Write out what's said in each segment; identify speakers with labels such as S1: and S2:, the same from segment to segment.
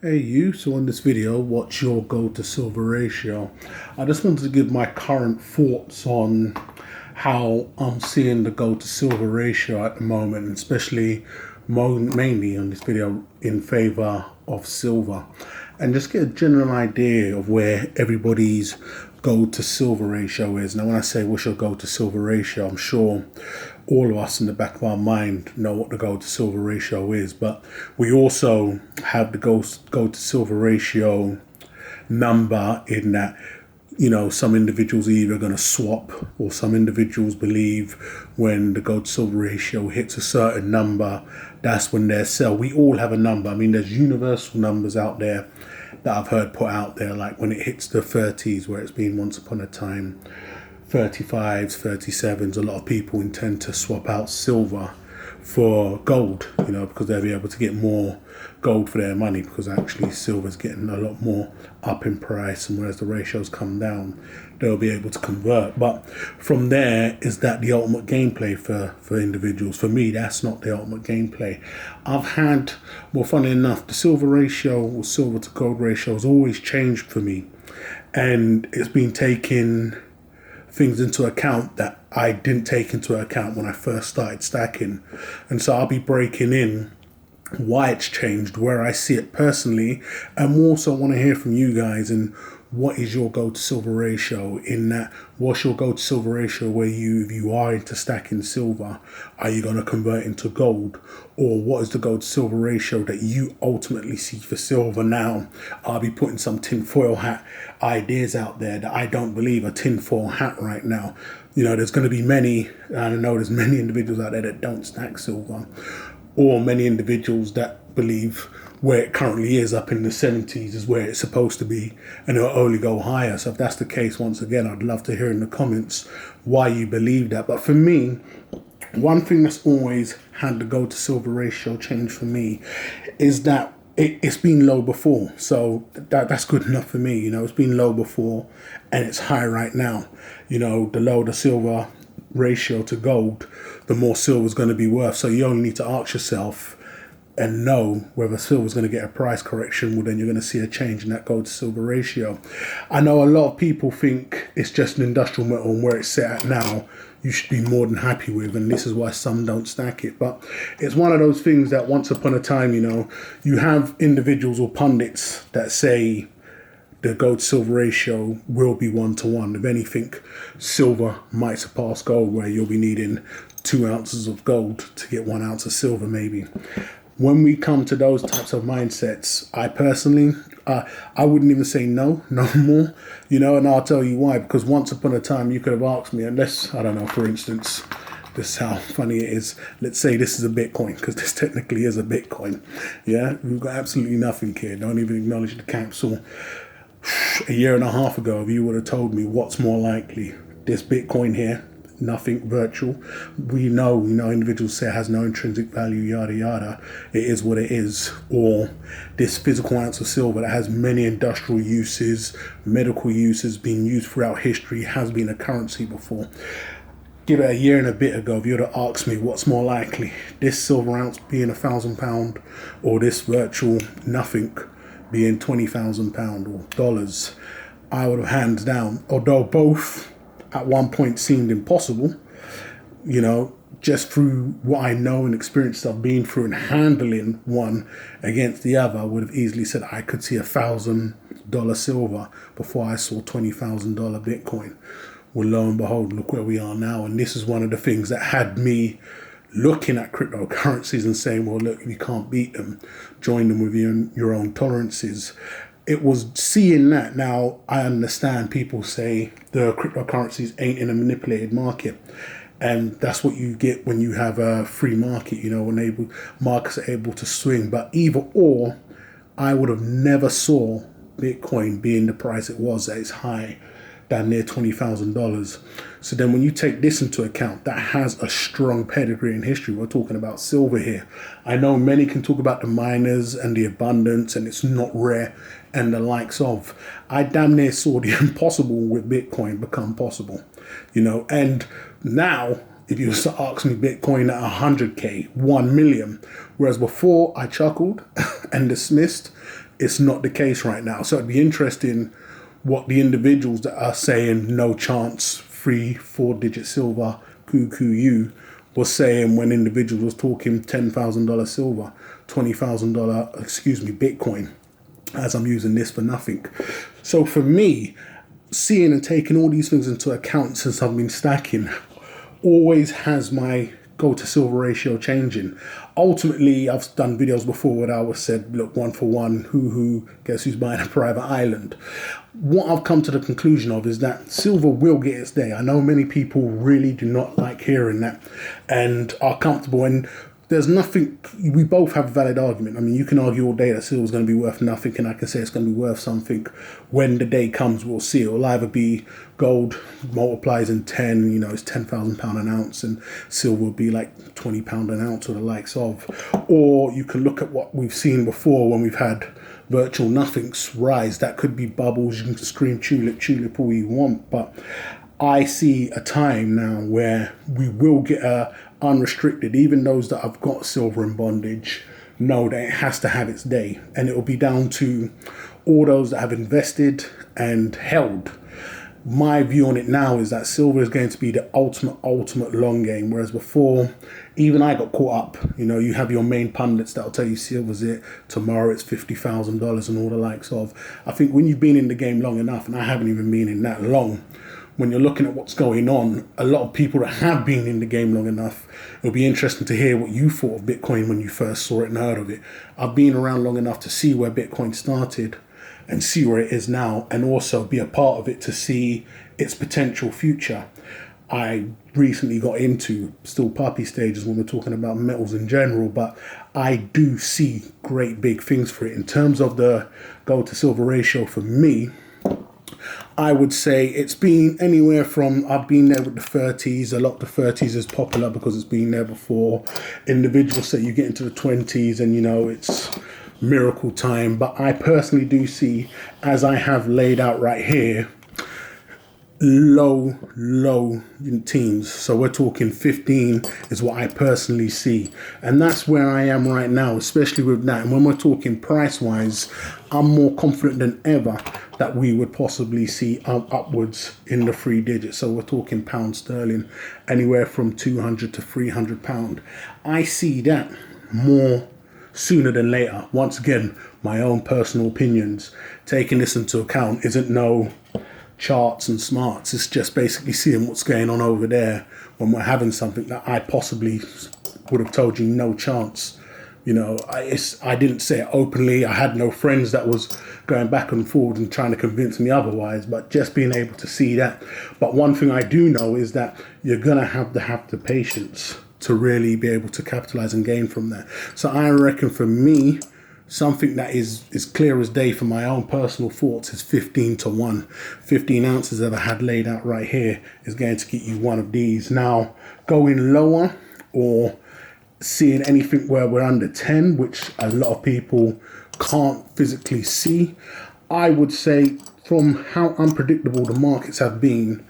S1: Hey you, so in this video, what's your gold to silver ratio? I just wanted to give my current thoughts on how I'm seeing the gold to silver ratio at the moment, and especially mainly on this video in favor of silver, and just get a general idea of where everybody's gold to silver ratio is. Now, when I say what's your gold to silver ratio, I'm sure all of us in the back of our mind know what the gold to silver ratio is, but we also have the gold to silver ratio number in that, some individuals are either going to swap, or some individuals believe when the gold to silver ratio hits a certain number, that's when they're sell. We all have a number. I mean, there's universal numbers out there that I've heard put out there, like when it hits the 30s, where it's been once upon a time 35s, 37s, a lot of people intend to swap out silver for gold, because they'll be able to get more gold for their money, because actually silver's getting a lot more up in price, and whereas the ratios come down, they'll be able to convert. But from there, is that the ultimate gameplay for individuals? For me, that's not the ultimate gameplay. Funny enough, the silver ratio, or silver to gold ratio, has always changed for me, and it's been taking things into account that I didn't take into account when I first started stacking. And so I'll be breaking in why it's changed, where I see it personally, and also want to hear from you guys and what is your gold to silver ratio in that. What's your gold to silver ratio where if you are into stacking silver, are you going to convert into gold? Or what is the gold to silver ratio that you ultimately see for silver? Now, I'll be putting some tinfoil hat ideas out there that I don't believe are tinfoil hat right now. There's going to be many, I know there's many individuals out there that don't stack silver, or many individuals that believe where it currently is up in the 70s is where it's supposed to be, and it'll only go higher. So if that's the case, once again, I'd love to hear in the comments why you believe that. But for me, one thing that's always had the gold to silver ratio change for me is that it's been low before. So that's good enough for me. It's been low before and it's high right now. The lower the silver ratio to gold, the more silver is going to be worth. So you only need to ask yourself and know whether silver is going to get a price correction. Well, then you're going to see a change in that gold to silver ratio. I know a lot of people think it's just an industrial metal, and where it's set at now, you should be more than happy with, and this is why some don't stack it. But it's one of those things that once upon a time, you have individuals or pundits that say the gold to silver ratio will be 1-to-1. If anything, silver might surpass gold, where you'll be needing 2 ounces of gold to get 1 ounce of silver maybe. When we come to those types of mindsets, I personally, I wouldn't even say no more, and I'll tell you why. Because once upon a time, you could have asked me, unless, I don't know, for instance, this is how funny it is. Let's say this is a Bitcoin, because this technically is a Bitcoin. Yeah, we've got absolutely nothing here. Don't even acknowledge the capsule. A year and a half ago, if you would have told me what's more likely, this Bitcoin here, nothing virtual. We know, individuals say it has no intrinsic value, yada yada. It is what it is. Or this physical ounce of silver that has many industrial uses, medical uses, being used throughout history, has been a currency before. Give it a year and a bit ago, if you would have asked me what's more likely, this silver ounce being £1,000, or this virtual nothing being £20,000 or dollars, I would have hands down, although both at one point seemed impossible, just through what I know and experience I've been through and handling one against the other, I would have easily said I could see $1,000 silver before I saw $20,000 Bitcoin. Well, lo and behold, look where we are now. And this is one of the things that had me looking at cryptocurrencies and saying, well, look, if you can't beat them, join them with your own tolerances. It was seeing that. Now, I understand people say the cryptocurrencies ain't in a manipulated market. And that's what you get when you have a free market, when markets are able to swing. But either or, I would have never saw Bitcoin being the price it was at its high, down near $20,000. So then when you take this into account, that has a strong pedigree in history. We're talking about silver here. I know many can talk about the miners and the abundance and it's not rare and the likes of. I damn near saw the impossible with Bitcoin become possible, and now if you was to ask me Bitcoin at 100K, 1 million. Whereas before I chuckled and dismissed, it's not the case right now. So it'd be interesting what the individuals that are saying no chance, 3-4 digit silver, cuckoo you, was saying when individuals was talking $10,000 silver, $20,000, Bitcoin, as I'm using this for nothing. So for me, seeing and taking all these things into account since I've been stacking, always has my gold to silver ratio changing. Ultimately, I've done videos before where I was said, look, 1 for 1, who, guess who's buying a private island? What I've come to the conclusion of is that silver will get its day. I know many people really do not like hearing that and are comfortable, and there's nothing, we both have a valid argument. I mean, you can argue all day that silver's going to be worth nothing, and I can say it's going to be worth something. When the day comes, we'll see. It'll either be gold multiplies in 10, it's £10,000 an ounce, and silver will be like £20 an ounce or the likes of. Or you can look at what we've seen before when we've had virtual nothings rise. That could be bubbles. You can scream tulip all you want, but I see a time now where we will get a unrestricted. Even those that have got silver in bondage know that it has to have its day, and it will be down to all those that have invested and held. My view on it now is that silver is going to be the ultimate long game, whereas before, even I got caught up. You have your main pundits that'll tell you silver's it, tomorrow it's $50,000 and all the likes of. I think when you've been in the game long enough, and I haven't even been in that long, when you're looking at what's going on, a lot of people that have been in the game long enough, it'll be interesting to hear what you thought of Bitcoin when you first saw it and heard of it. I've been around long enough to see where Bitcoin started and see where it is now, and also be a part of it to see its potential future. I recently got into, still puppy stages when we're talking about metals in general, but I do see great big things for it. In terms of the gold to silver ratio for me, I would say it's been anywhere from, I've been there with the 30s. A lot of the 30s is popular because it's been there before. Individuals say you get into the 20s and it's miracle time. But I personally do see, as I have laid out right here, low in teens. So we're talking 15 is what I personally see. And that's where I am right now, especially with that. And when we're talking price wise, I'm more confident than ever that we would possibly see upwards in the 3 digits. So we're talking pound sterling, anywhere from 200 to 300 pound. I see that more sooner than later. Once again, my own personal opinions, taking this into account, isn't no charts and smarts. It's just basically seeing what's going on over there when we're having something that I possibly would have told you no chance. I didn't say it openly. I had no friends that was going back and forward and trying to convince me otherwise, but just being able to see that. But one thing I do know is that you're going to have the patience to really be able to capitalize and gain from that. So I reckon for me, something that is clear as day for my own personal thoughts is 15 to 1. 15 ounces that I had laid out right here is going to get you one of these. Now, going lower or seeing anything where we're under 10, which a lot of people can't physically see, I would say from how unpredictable the markets have been,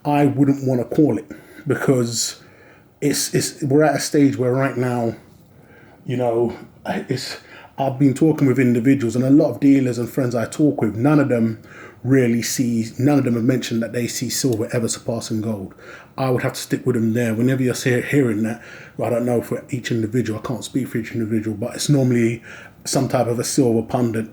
S1: I wouldn't want to call it, because we're at a stage where right now, I've been talking with individuals, and a lot of dealers and friends I talk with, none of them have mentioned that they see silver ever surpassing gold. I would have to stick with them there. Whenever you're hearing that, I don't know for each individual, I can't speak for each individual, but it's normally some type of a silver pundit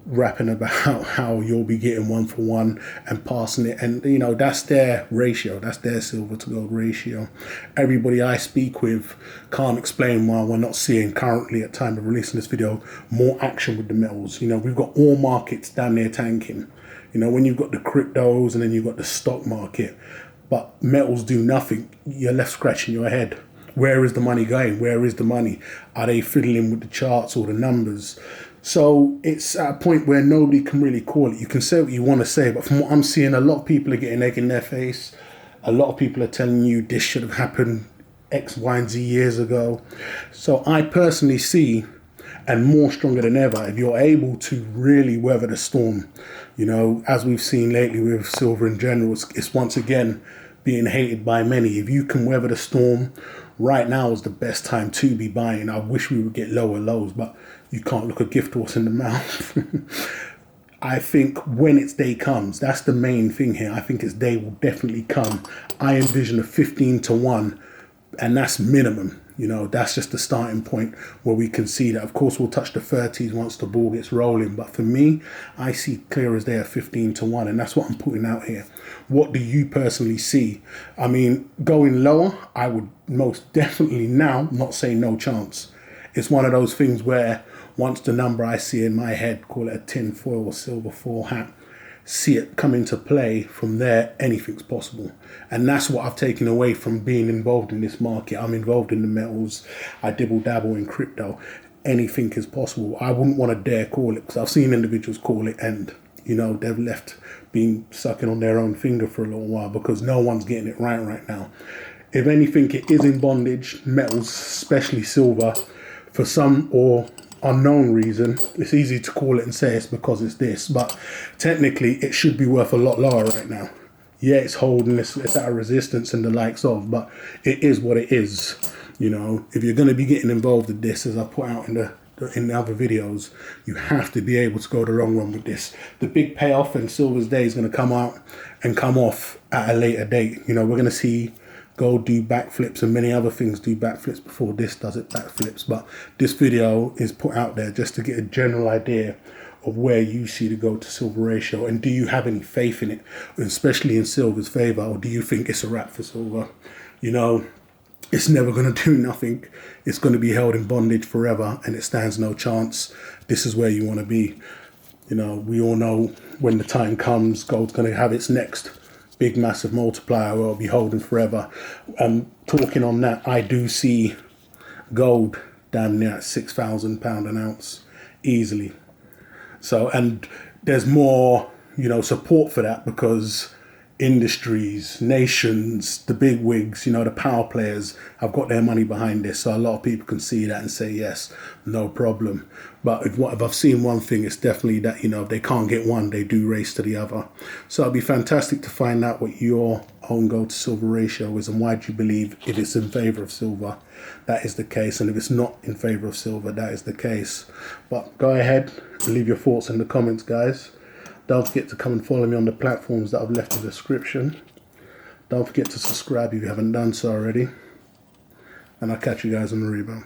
S1: rapping about how you'll be getting 1 for 1 and passing it, and that's their ratio, that's their silver to gold ratio. Everybody I speak with can't explain why we're not seeing currently at time of releasing this video more action with the metals. We've got all markets down there tanking, when you've got the cryptos and then you've got the stock market, but metals do nothing. You're left scratching your head. Where is the money going? Where is the money? Are they fiddling with the charts or the numbers? So it's at a point where nobody can really call it. You can say what you want to say, but from what I'm seeing, a lot of people are getting egg in their face. A lot of people are telling you this should have happened X, Y, and Z years ago. So I personally see, and more stronger than ever, if you're able to really weather the storm, as we've seen lately with silver in general, it's once again being hated by many. If you can weather the storm, right now is the best time to be buying. I wish we would get lower lows, but you can't look a gift horse in the mouth. I think when its day comes, that's the main thing here. I think its day will definitely come. I envision a 15 to 1, and that's minimum. You know, that's just the starting point where we can see that. Of course, we'll touch the 30s once the ball gets rolling. But for me, I see clear as day a 15 to 1, and that's what I'm putting out here. What do you personally see? I mean, going lower, I would most definitely now not say no chance. It's one of those things where once the number I see in my head, call it a tin foil or silver foil hat, see it come into play, from there anything's possible. And that's what I've taken away from being involved in this market. I'm involved in the metals, I dibble dabble in crypto. Anything is possible. I wouldn't want to dare call it, because I've seen individuals call it and they've left being sucking on their own finger for a little while, because no one's getting it right now. If anything, it is in bondage. Metals, especially silver, for some or unknown reason, it's easy to call it and say it's because it's this, but technically it should be worth a lot lower right now. Yeah, it's holding, it's at a resistance and the likes of, but it is what it is. If you're going to be getting involved with this, as I put out in the other videos, you have to be able to go the long run with this. The big payoff and silver's day is going to come out and come off at a later date. We're going to see gold do backflips and many other things do backflips before this does it backflips. But this video is put out there just to get a general idea of where you see the gold to silver ratio, and do you have any faith in it, especially in silver's favor, or do you think it's a wrap for silver? It's never going to do nothing. It's going to be held in bondage forever, and it stands no chance. This is where you want to be. We all know when the time comes, gold's going to have its next big massive multiplier where it'll be holding forever. Talking on that, I do see gold damn near at £6,000 an ounce easily. So, and there's more support for that, because industries, nations, the big wigs, the power players have got their money behind this. So a lot of people can see that and say, yes, no problem. But if I've seen one thing, it's definitely that, if they can't get one, they do race to the other. So it'd be fantastic to find out what your own gold to silver ratio is, and why do you believe, if it's in favor of silver, that is the case, and if it's not in favor of silver, that is the case. But go ahead, leave your thoughts in the comments, guys. Don't forget to come and follow me on the platforms that I've left in the description. Don't forget to subscribe if you haven't done so already. And I'll catch you guys on the rebound.